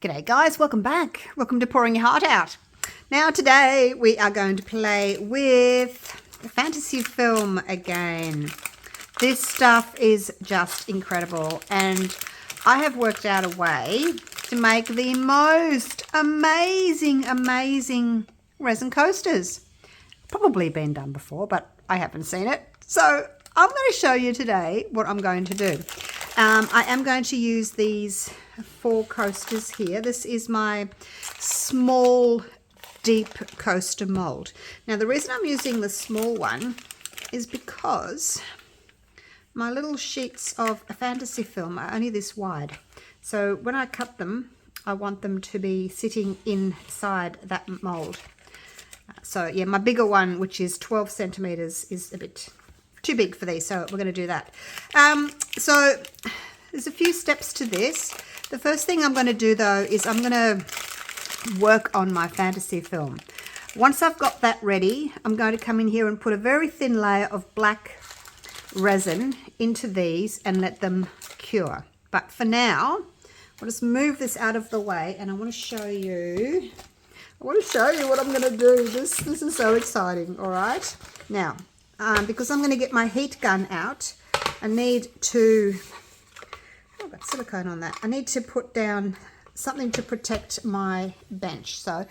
G'day guys, welcome back. Welcome to Pouring Your Heart Out. Now today we are going to play with fantasy film again. This stuff is just incredible and I have worked out a way to make the most amazing resin coasters. Probably been done before, but I haven't seen it. So I'm going to show you today what I'm going to do. I am going to use these 4 coasters here. This is my small deep coaster mold. Now the reason I'm using the small one is because my little sheets of fantasy film are only this wide. So when I cut them, I want them to be sitting inside that mold. So yeah, my bigger one, which is 12 centimeters, is a bit too big for these, so we're going to do that. So there's a few steps to this. The first thing I'm going to do though is I'm going to work on my fantasy film. Once I've got that ready, I'm going to come in here and put a very thin layer of black resin into these and let them cure. But for now, I'll just move this out of the way and I want to show you what I'm going to do. This is so exciting. All right, now because I'm going to get my heat gun out, I need to, I've got silicone on that, I need to put down something to protect my bench. So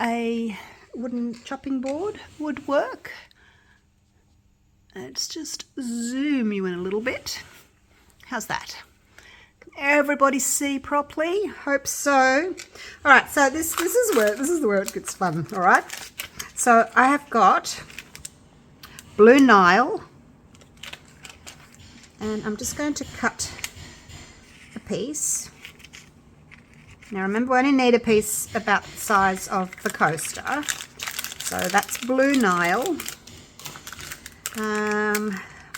a wooden chopping board would work. Let's just zoom you in a little bit. How's that? Can everybody see properly? Hope so. All right, so this is where it gets fun. All right, so I have got Blue Nile, and I'm just going to cut a piece. Now remember, we only need a piece about the size of the coaster, so that's Blue Nile.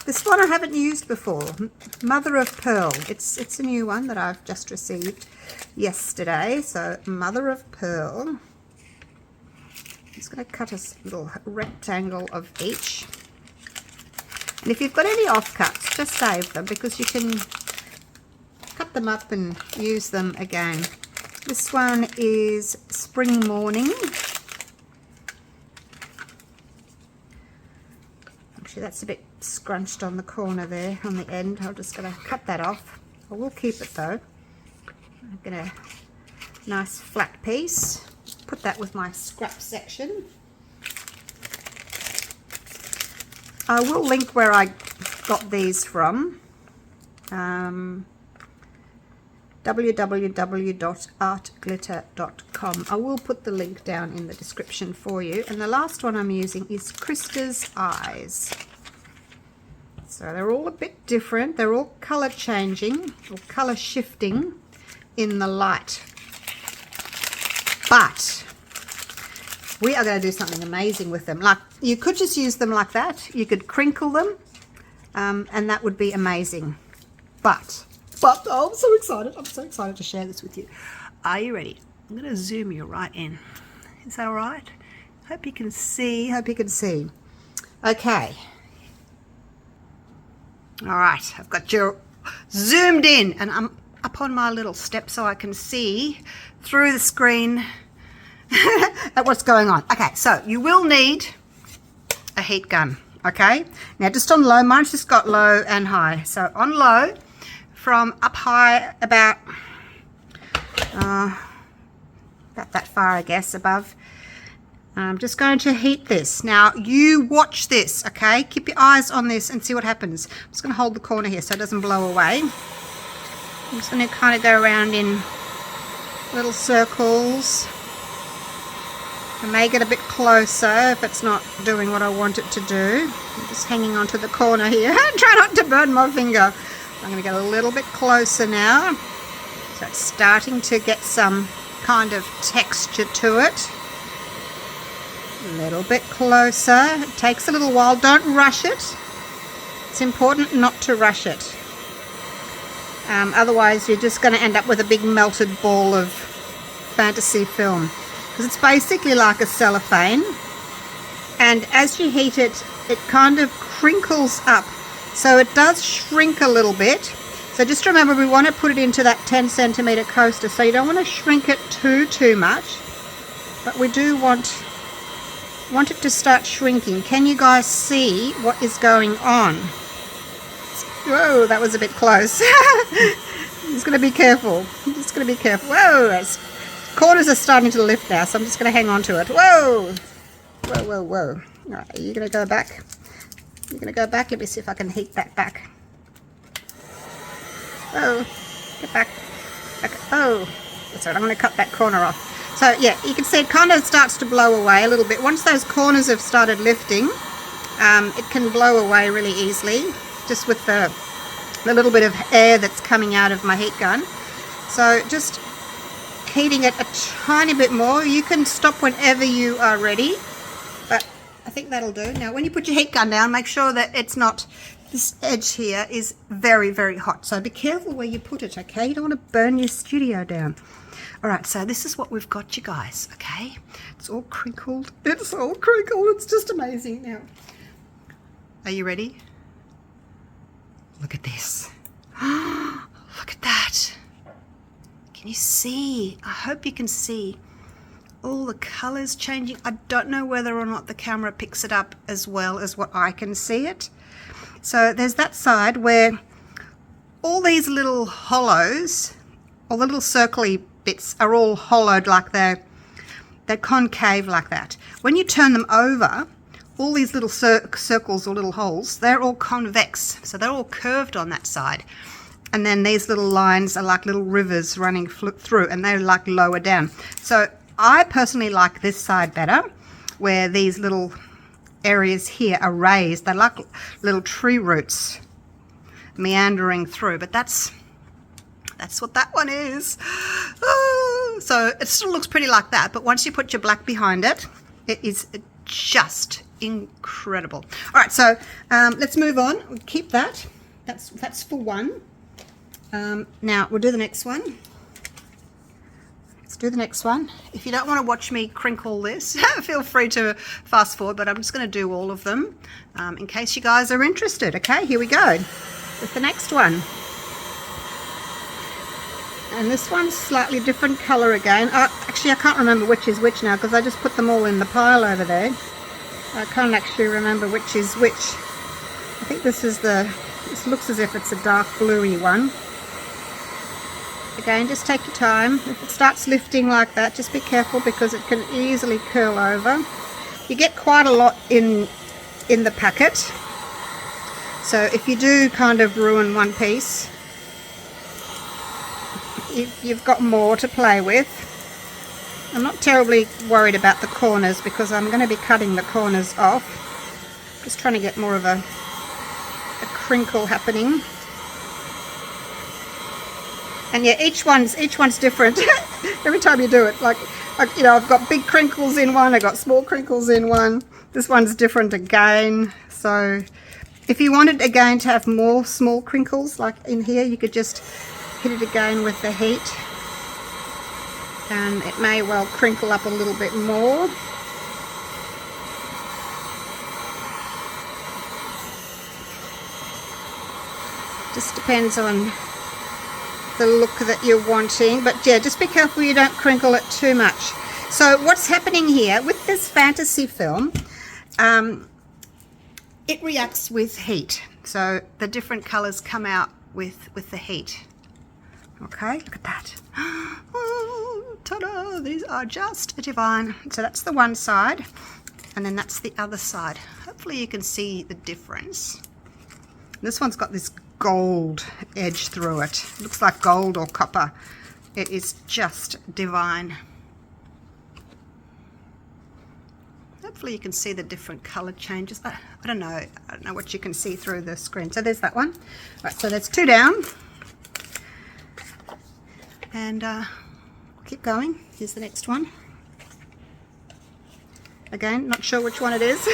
This one I haven't used before, Mother of Pearl. It's a new one that I've just received yesterday. So Mother of Pearl. I'm just going to cut a little rectangle of each. And if you've got any offcuts, just save them because you can cut them up and use them again. This one is Spring Morning. Actually, that's a bit scrunched on the corner there, on the end. I'm just going to cut that off. I will keep it though. I'm going to nice flat piece. Put that with my scrap section. I will link where I got these from. www.artglitter.com. I will put the link down in the description for you. And the last one I'm using is Krista's Eyes. So they're all a bit different. They're all color changing or color shifting in the light. But we are going to do something amazing with them. Like, you could just use them like that. You could crinkle them, and that would be amazing. But oh, I'm so excited. I'm so excited to share this with you. Are you ready? I'm going to zoom you right in. Is that all right? Hope you can see. Hope you can see. Okay. All right. I've got you zoomed in, and I'm up on my little step so I can see through the screen at what's going on. Okay, so you will need a heat gun. Okay. Now just on low. Mine's just got low and high. So on low, from up high about that far, I guess, above. I'm just going to heat this. Now you watch this, okay? Keep your eyes on this and see what happens. I'm just going to hold the corner here so it doesn't blow away. I'm just going to kind of go around in little circles. I may get a bit closer if it's not doing what I want it to do. I'm just hanging onto the corner here. Try not to burn my finger. I'm going to get a little bit closer now. So it's starting to get some kind of texture to it. A little bit closer. It takes a little while. Don't rush it. It's important not to rush it. Otherwise you're just going to end up with a big melted ball of fantasy film. Because it's basically like a cellophane. And as you heat it, it kind of crinkles up. So it does shrink a little bit. So just remember, we want to put it into that 10 centimeter coaster, so you don't want to shrink it too much, but we do want it to start shrinking. Can you guys see what is going on? Whoa, that was a bit close. Just going to be careful. I'm just going to be careful. Whoa, corners are starting to lift now, so I'm just going to hang on to it. Whoa, whoa, whoa, whoa. All right, are you going to go back? You're going to go back. Let me see if I can heat that back. Oh, get back. Okay. Oh, that's right. I'm going to cut that corner off. So yeah, you can see it kind of starts to blow away a little bit. Once those corners have started lifting, it can blow away really easily, just with the little bit of air that's coming out of my heat gun. So just heating it a tiny bit more. You can stop whenever you are ready, but I think that'll do. Now, when you put your heat gun down, make sure that it's not, this edge here is very, very hot. So be careful where you put it, okay? You don't want to burn your studio down. All right, so this is what we've got, you guys, okay? It's all crinkled. It's all crinkled. It's just amazing. Now, are you ready? Look at this. Look at that. Can you see? I hope you can see all the colors changing. I don't know whether or not the camera picks it up as well as what I can see it. So there's that side where all these little hollows, or the little circly bits, are all hollowed like they're concave like that. When you turn them over, all these little circles or little holes, they're all convex, so they're all curved on that side. And then these little lines are like little rivers running through, and they're like lower down. So I personally like this side better, where these little areas here are raised. They're like little tree roots meandering through, but that's what that one is. Oh, so it still looks pretty like that, but once you put your black behind it, it is just incredible. All right, so let's move on. We'll keep that. That's for one. Now we'll do the next one. Let's do the next one. If you don't want to watch me crinkle this, feel free to fast forward, but I'm just going to do all of them in case you guys are interested. Okay, here we go with the next one. And this one's slightly different color again. Actually, I can't remember which is which now because I just put them all in the pile over there. I can't actually remember which is which. I think this looks as if it's a dark bluey one. Again, just take your time. If it starts lifting like that, just be careful because it can easily curl over. You get quite a lot in the packet. So if you do kind of ruin one piece, you've got more to play with. I'm not terribly worried about the corners because I'm going to be cutting the corners off. Just trying to get more of a crinkle happening. And yeah, each one's different. Every time you do it, like you know, I've got big crinkles in one, I've got small crinkles in one. This one's different again. So if you wanted again to have more small crinkles like in here, you could just hit it again with the heat and it may well crinkle up a little bit more. Just depends on the look that you're wanting, but yeah, just be careful you don't crinkle it too much. So what's happening here with this fantasy film, it reacts with heat, so the different colors come out with the heat. Okay, look at that. Oh, ta-da! These are just divine. So that's the one side, and then that's the other side. Hopefully you can see the difference. This one's got this gold edge through it. It looks like gold or copper. It is just divine. Hopefully you can see the different color changes. I don't know. I don't know what you can see through the screen. So there's that one. Right, so that's two down. And keep going. Here's the next one. Again, not sure which one it is.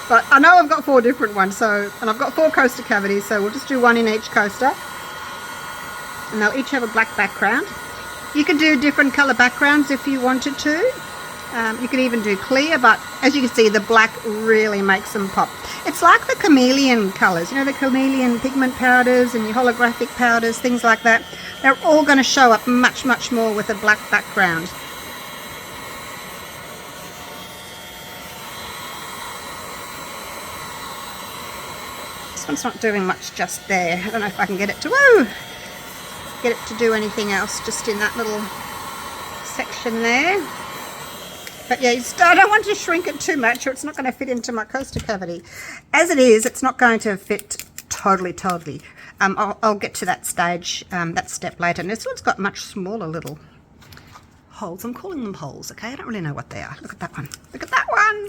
But I know I've got 4 different ones, and I've got 4 coaster cavities, so we'll just do one in each coaster. And they'll each have a black background. You can do different color backgrounds if you wanted to. You can even do clear, but as you can see, the black really makes them pop. It's like the chameleon colours, you know, the chameleon pigment powders and your holographic powders, things like that. They're all going to show up much, much more with a black background. This one's not doing much just there. I don't know if I can get it to, get it to do anything else just in that little section there. But yeah, I don't want to shrink it too much or it's not going to fit into my coaster cavity. As it is, it's not going to fit totally. I'll get to that stage, that step later. And this one's got much smaller little holes. I'm calling them holes, okay? I don't really know what they are. Look at that one. Look at that one.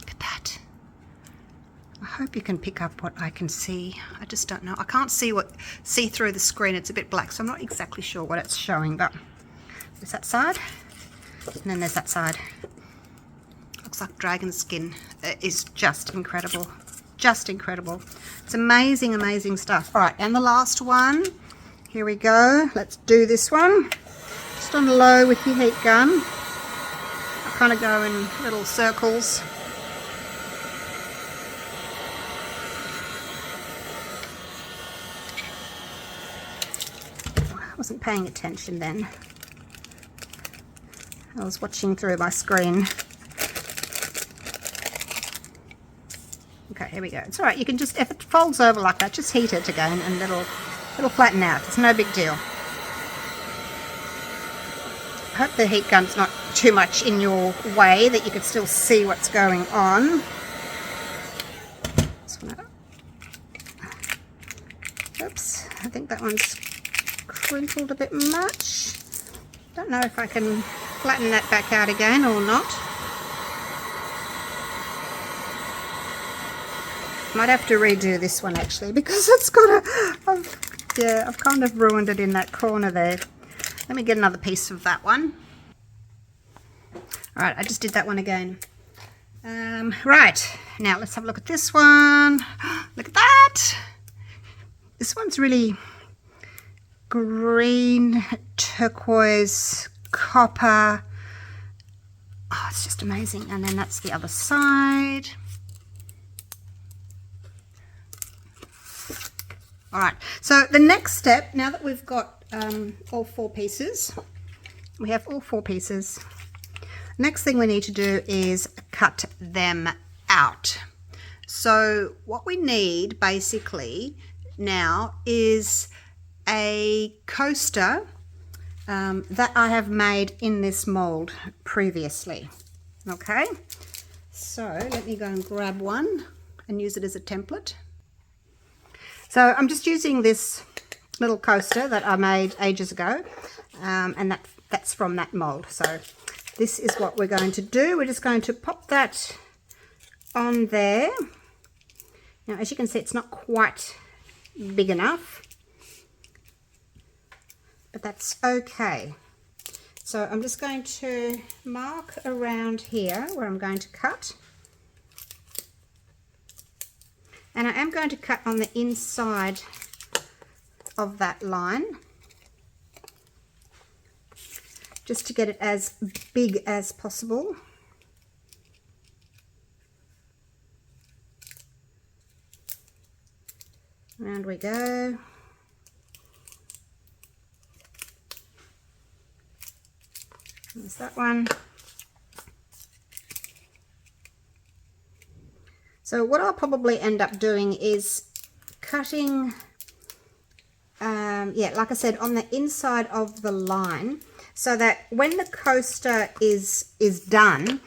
Look at that. I hope you can pick up what I can see. I just don't know. I can't see through the screen. It's a bit black, so I'm not exactly sure what it's showing. But there's that side. And then there's that side. Looks like dragon skin. It is just incredible. Just incredible. It's amazing, amazing stuff. All right, and the last one. Here we go. Let's do this one. Just on low with your heat gun. I kind of go in little circles. I wasn't paying attention then. I was watching through my screen. Okay, here we go. It's all right. You can just, if it folds over like that, just heat it again and it'll flatten out. It's no big deal. I hope the heat gun's not too much in your way, that you can still see what's going on. Oops, I think that one's crinkled a bit much. Don't know if I can flatten that back out again or not. Might have to redo this one actually, because it's got I've kind of ruined it in that corner there. Let me get another piece of that one. All right, I just did that one again. Right, now let's have a look at this one. Look at that. This one's really green, turquoise, copper. Oh, it's just amazing. And then that's the other side. All right, so the next step, now that we've got all four pieces, we have all four pieces. Next thing we need to do is cut them out. So what we need basically now is a coaster that I have made in this mold previously. Okay, so let me go and grab one and use it as a template. So I'm just using this little coaster that I made ages ago, and that's from that mold. So this is what we're going to do. We're just going to pop that on there. Now, as you can see, it's not quite big enough, but that's okay. So I'm just going to mark around here where I'm going to cut. And I am going to cut on the inside of that line, just to get it as big as possible. Round we go. There's that one. So what I'll probably end up doing is cutting, yeah, like I said, on the inside of the line, so that when the coaster is done,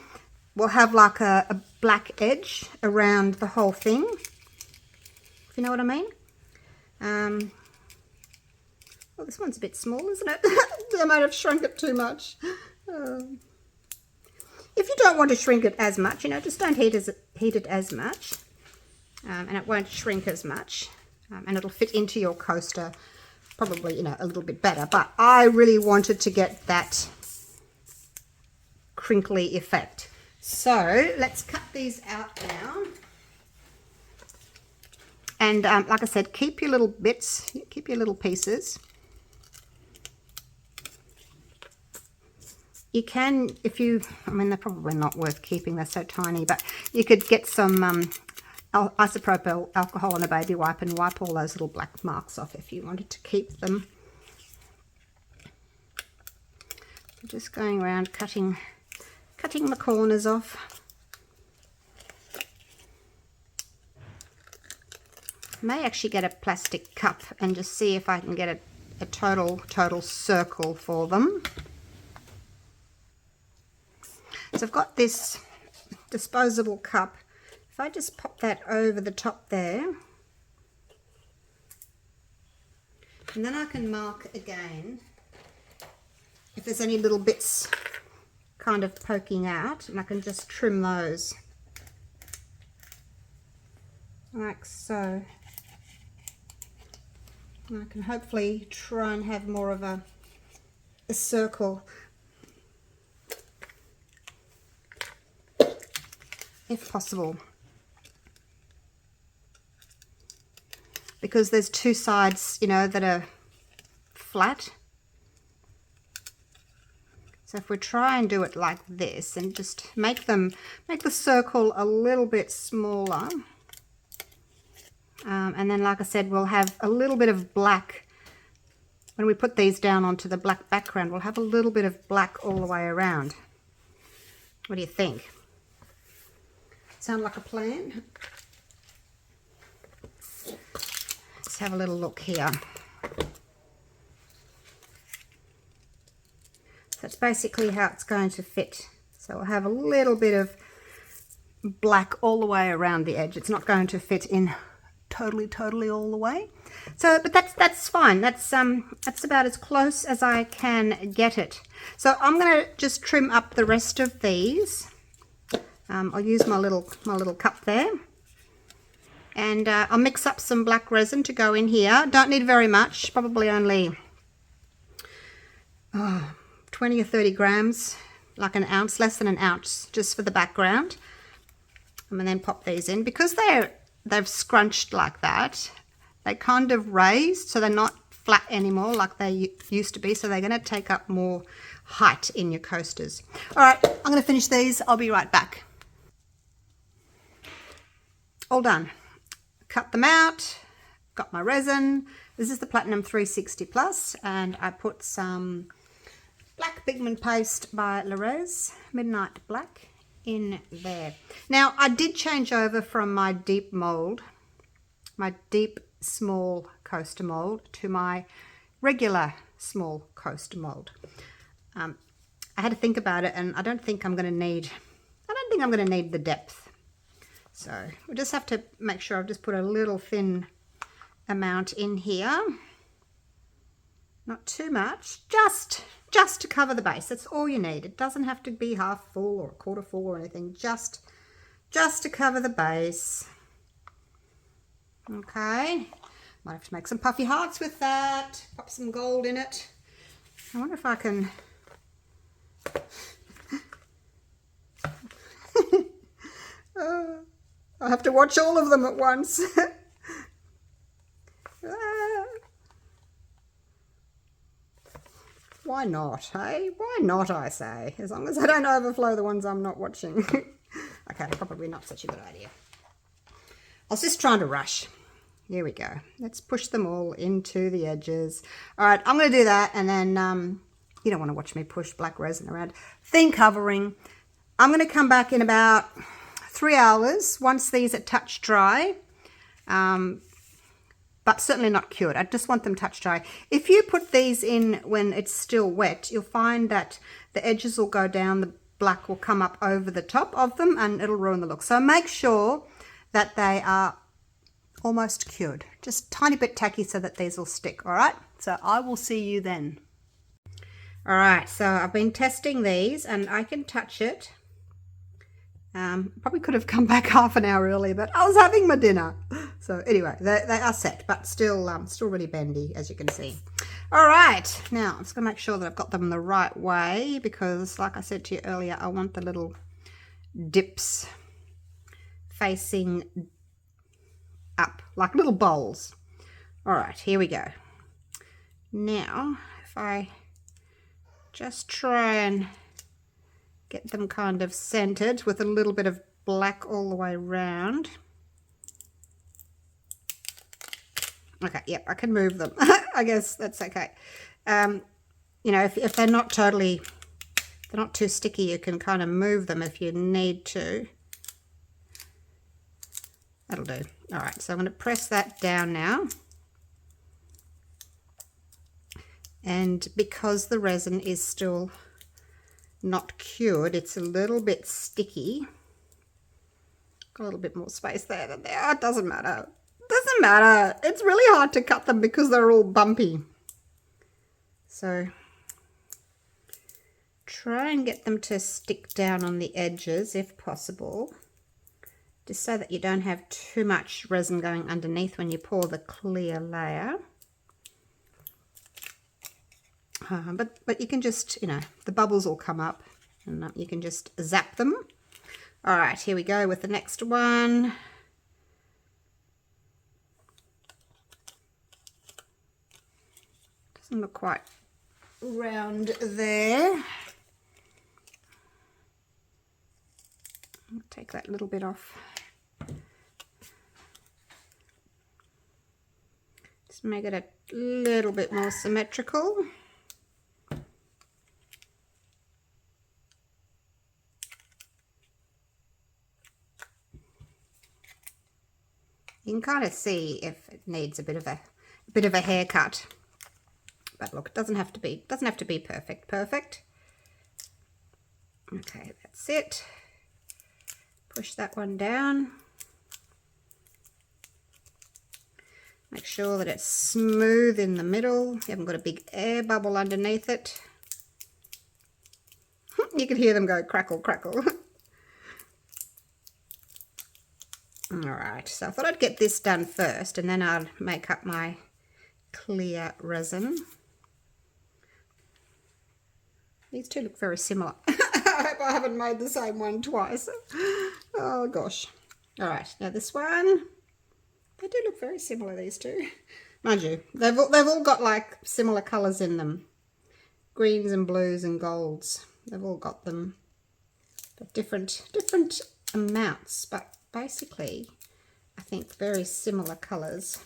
we'll have like a black edge around the whole thing, if you know what I mean. Well, this one's a bit small, isn't it? I might have shrunk it too much. If you don't want to shrink it as much, you know, just don't heat it as much, and it won't shrink as much, and it'll fit into your coaster probably, you know, a little bit better. But I really wanted to get that crinkly effect. So let's cut these out now. And like I said, keep your little bits, keep your little pieces. You can, if you, I mean, they're probably not worth keeping, they're so tiny, but you could get some isopropyl alcohol and a baby wipe and wipe all those little black marks off if you wanted to keep them. I'm just going around cutting the corners off. I may actually get a plastic cup and just see if I can get a total circle for them. So I've got this disposable cup. If I just pop that over the top there, and then I can mark again if there's any little bits kind of poking out, and I can just trim those like so. And I can hopefully try and have more of a circle if possible, because there's two sides, you know, that are flat. So if we try and do it like this and just make the circle a little bit smaller, and then, like I said, we'll have a little bit of black when we put these down onto the black background. We'll have a little bit of black all the way around. What do you think? Sound like a plan? Let's have a little look here. So that's basically how it's going to fit. So we'll have a little bit of black all the way around the edge. It's not going to fit in totally all the way. So, but that's fine. That's about as close as I can get it. So I'm going to just trim up the rest of these. I'll use my little cup there, and I'll mix up some black resin to go in here. Don't need very much, probably only 20 or 30 grams, like an ounce, less than an ounce, just for the background. And then pop these in. Because they've scrunched like that, they kind of raised, so they're not flat anymore like they used to be, so they're going to take up more height in your coasters. All right, I'm going to finish these. I'll be right back. All done. Cut them out, got my resin. This is the Platinum 360 Plus, and I put some black pigment paste by Resin Midnight Black in there. Now, I did change over from my deep mold, my deep small coaster mold, to my regular small coaster mold. I had to think about it, and I don't think I'm going to need the depth. So we just have to make sure I've just put a little thin amount in here. Not too much, just to cover the base. That's all you need. It doesn't have to be half full or a quarter full or anything. Just to cover the base. Okay. Might have to make some puffy hearts with that. Pop some gold in it. I wonder if I can... I have to watch all of them at once. Why not, hey? Why not, I say? As long as I don't overflow the ones I'm not watching. Okay, probably not such a good idea. I was just trying to rush. Here we go. Let's push them all into the edges. All right, I'm going to do that, and then you don't want to watch me push black resin around. Thin covering. I'm going to come back in about 3 hours once these are touch dry. But certainly not cured. I just want them touch dry. If you put these in when it's still wet, you'll find that the edges will go down, the black will come up over the top of them, and it'll ruin the look. So make sure that they are almost cured. Just a tiny bit tacky so that these will stick, all right? So I will see you then. All right, so I've been testing these, and I can touch it. Probably could have come back half an hour earlier, but I was having my dinner. So anyway, they are set, but still really bendy, as you can see. All right, now I'm just gonna make sure that I've got them the right way, because like I said to you earlier, I want the little dips facing up, like little bowls. All right, here we go. Now, if I just try and Get them kind of centered with a little bit of black all the way around. Okay, yep, I can move them. I guess that's okay. You know, if they're not totally, they're not too sticky, you can kind of move them if you need to. That'll do. All right, so I'm going to press that down now. And because the resin is still not cured, it's a little bit sticky. Got a little bit more space there than there. Oh, it doesn't matter. Doesn't matter. It's really hard to cut them because they're all bumpy. So try and get them to stick down on the edges if possible, just so that you don't have too much resin going underneath when you pour the clear layer. But you can just, you know, the bubbles will come up and you can just zap them. All right, here we go with the next one. Doesn't look quite round there. I'll take that little bit off. Just make it a little bit more symmetrical. You can kind of see if it needs a bit of a haircut. But look, it doesn't have to be perfect. Okay, that's it. Push that one down. Make sure that it's smooth in the middle. You haven't got a big air bubble underneath it. You can hear them go crackle, crackle. All right, so I thought I'd get this done first and then I'll make up my clear resin. These two look very similar. I hope I haven't made the same one twice. Oh gosh. All right, now this one. They do look very similar, these two. Mind you, they've all got like similar colours in them. Greens and blues and golds. They've all got them. But different amounts, but basically, I think very similar colours.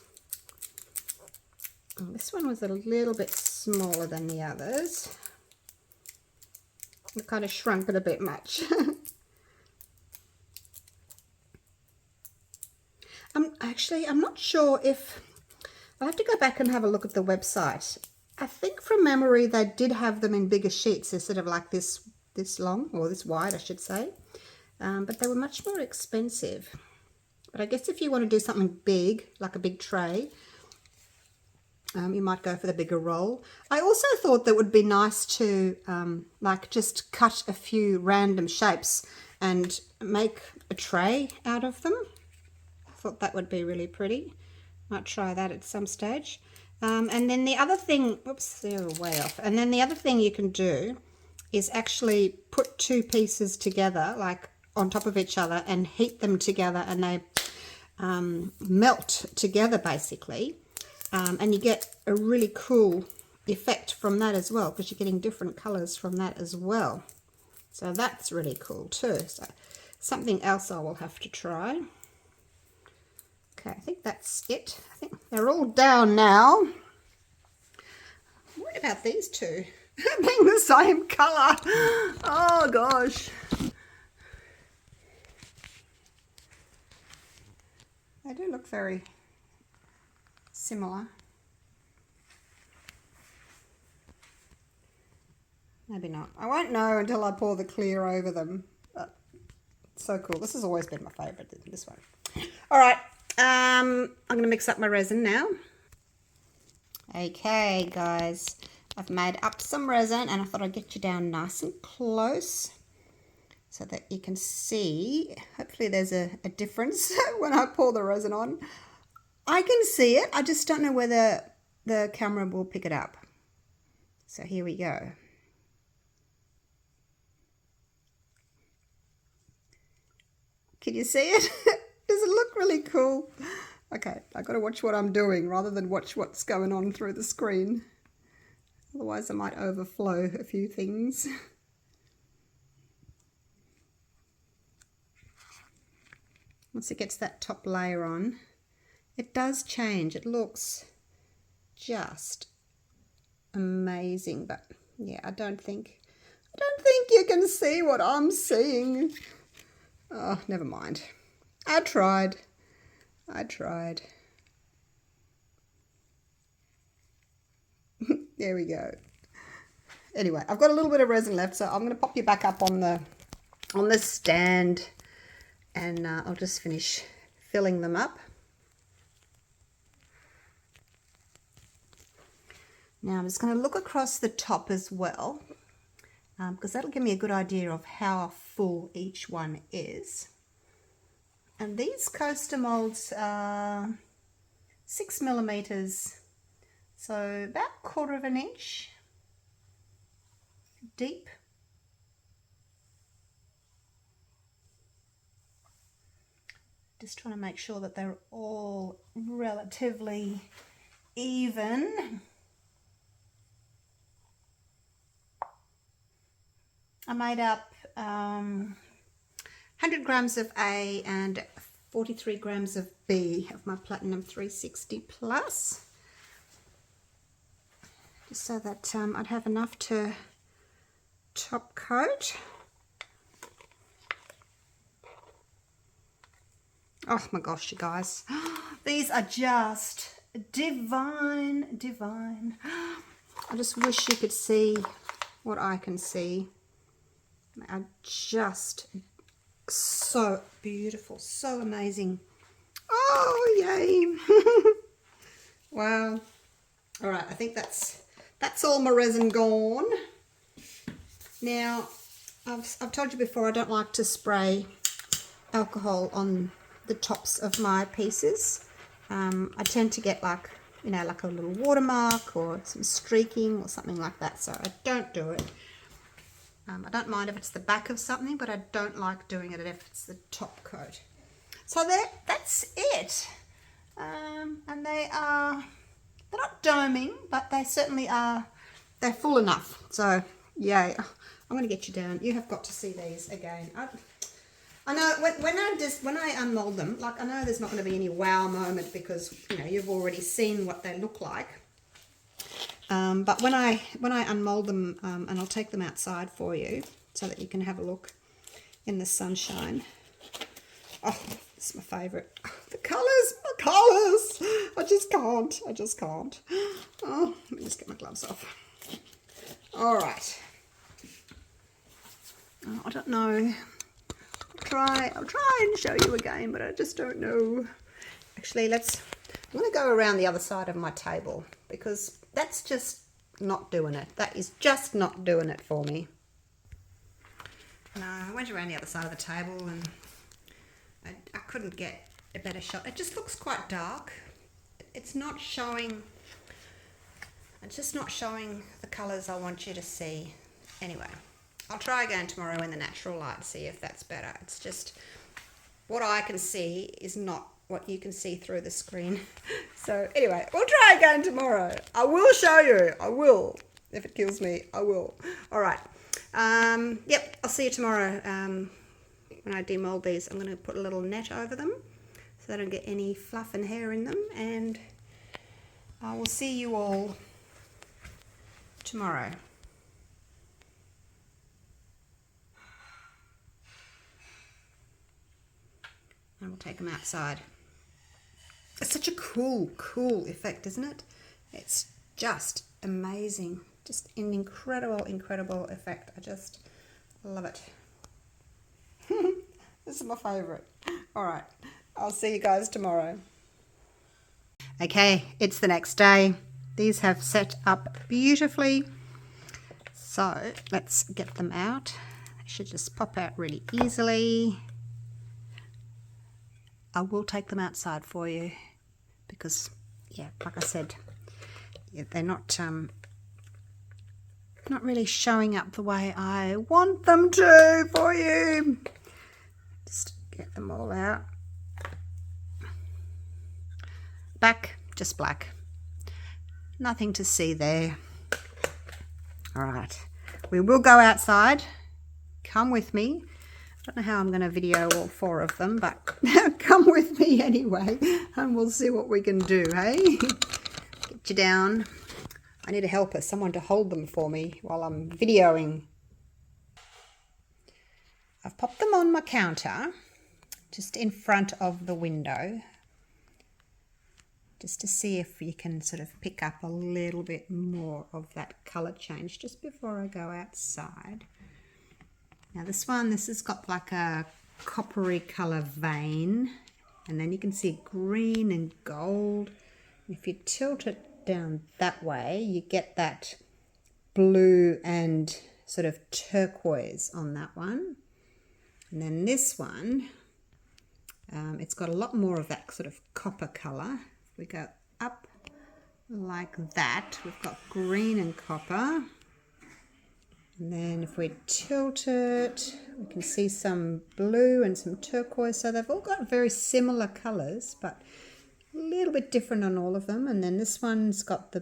This one was a little bit smaller than the others. I kind of shrunk it a bit much. I'm not sure if, I'll have to go back and have a look at the website. I think from memory they did have them in bigger sheets instead of like this long, or this wide I should say. But they were much more expensive. But I guess if you want to do something big, like a big tray, you might go for the bigger roll. I also thought that it would be nice to like just cut a few random shapes and make a tray out of them. I thought that would be really pretty. Might try that at some stage. And then the other thing, oops, they're way off. And then the other thing you can do is actually put two pieces together, like on top of each other, and heat them together, and they melt together basically. And you get a really cool effect from that as well, because you're getting different colors from that as well. So that's really cool too. So something else I will have to try. Okay, I think that's it. I think they're all down now. What about these two? Being the same color. Oh gosh. They do look very similar. Maybe not. I won't know until I pour the clear over them. But it's so cool. This has always been my favourite, this one. All right. I'm going to mix up my resin now. Okay, guys. I've made up some resin and I thought I'd get you down nice and close so that you can see. Hopefully there's a difference when I pour the resin on. I can see it. I just don't know whether the camera will pick it up. So here we go. Can you see it? Does it look really cool? Okay, I've got to watch what I'm doing rather than watch what's going on through the screen. Otherwise I might overflow a few things. once it gets that top layer on, it does change. It looks just amazing, but yeah, I don't think you can see what I'm seeing. Oh, never mind. I tried. There we go. Anyway, I've got a little bit of resin left, so I'm going to pop you back up on the stand, and I'll just finish filling them up. Now I'm just going to look across the top as well, because that'll give me a good idea of how full each one is. And these coaster molds are 6 millimeters, so about 1/4 of an inch deep. Just trying to make sure that they're all relatively even. I made up 100 grams of A and 43 grams of B of my Platinum 360 Plus, just so that I'd have enough to top coat. Oh my gosh, you guys, these are just divine. I just wish you could see what I can see. They are just so beautiful, so amazing. Oh, yay. Wow. All right, I think that's all my resin gone. Now, I've told you before, I don't like to spray alcohol on the tops of my pieces. I tend to get like a little watermark or some streaking or something like that, so I don't do it. I don't mind if it's the back of something, but I don't like doing it if it's the top coat. So that's it. And they're not doming, but they certainly are, they're full enough. So yay. I'm going to get you down. You have got to see these again. I know when I unmold them, like, I know there's not going to be any wow moment because you've already seen what they look like. But when I unmold them, and I'll take them outside for you so that you can have a look in the sunshine. Oh, this is my favourite. The colours, my colours. I just can't. Oh, let me just get my gloves off. All right. Oh, I don't know. I'll try and show you again, but I just don't know. Actually, I'm going to go around the other side of my table because that's just not doing it. That is just not doing it for me. No, I went around the other side of the table and I couldn't get a better shot. It just looks quite dark. It's just not showing the colours I want you to see. Anyway, I'll try again tomorrow in the natural light, see if that's better. It's just what I can see is not what you can see through the screen. So anyway, we'll try again tomorrow. I will show you. I will. If it kills me, I will. All right. Yep, I'll see you tomorrow. When I demold these, I'm going to put a little net over them so I don't get any fluff and hair in them. And I will see you all tomorrow. And we'll take them outside. It's such a cool effect, isn't it? It's just amazing. Just an incredible effect. I just love it. This is my favourite. All right. I'll see you guys tomorrow. Okay, it's the next day. These have set up beautifully. So let's get them out. They should just pop out really easily. I will take them outside for you because, yeah, like I said, they're not really showing up the way I want them to for you. Just get them all out. Back, just black. Nothing to see there. All right, we will go outside. Come with me. I don't know how I'm going to video all 4 of them, but come come with me anyway, and we'll see what we can do, hey? Get you down. I need a helper, someone to hold them for me while I'm videoing. I've popped them on my counter, just in front of the window, just to see if you can sort of pick up a little bit more of that colour change just before I go outside. Now this has got like a coppery colour vein, and then you can see green and gold. If you tilt it down that way, you get that blue and sort of turquoise on that one. And then this one, it's got a lot more of that sort of copper colour. If we go up like that, we've got green and copper. And then if we tilt it, we can see some blue and some turquoise. So they've all got very similar colours, but a little bit different on all of them. And then this one's got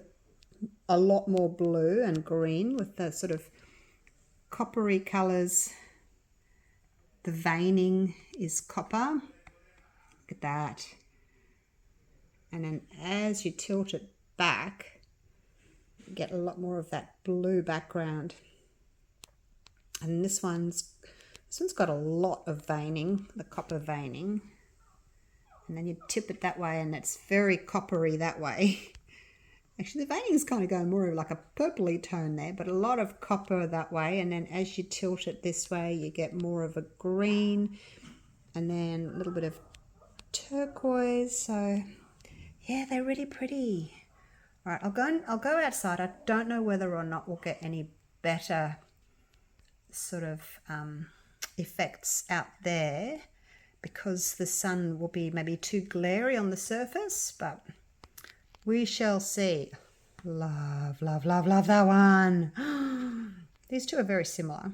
a lot more blue and green with the sort of coppery colours. The veining is copper. Look at that. And then as you tilt it back, you get a lot more of that blue background. And this one's got a lot of veining, the copper veining. And then you tip it that way, and it's very coppery that way. Actually, the veining is kind of going more of like a purpley tone there, but a lot of copper that way. And then as you tilt it this way, you get more of a green, and then a little bit of turquoise. So yeah, they're really pretty. All right, I'll go outside. I don't know whether or not we'll get any better sort of effects out there, because the sun will be maybe too glary on the surface, but we shall see. Love, love, love, love that one. These two are very similar,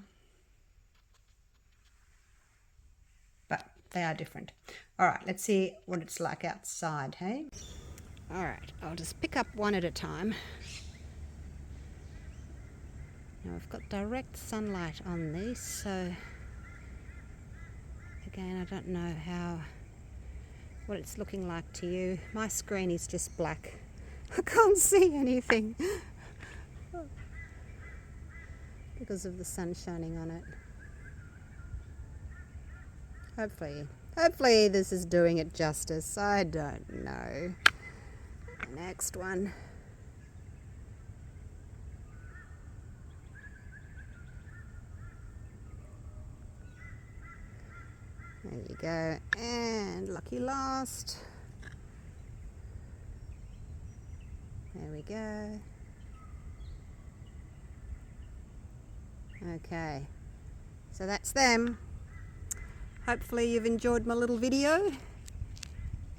but they are different. All right, let's see what it's like outside, hey? All right, I'll just pick up one at a time. Now I've got direct sunlight on these, so again, I don't know what it's looking like to you. My screen is just black. I can't see anything because of the sun shining on it. Hopefully this is doing it justice. I don't know. Next one. There you go, and lucky last. There we go. Okay, so that's them. Hopefully you've enjoyed my little video,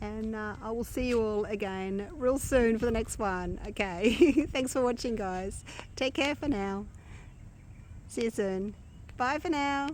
and I will see you all again real soon for the next one. Okay, thanks for watching, guys. Take care for now. See you soon. Bye for now.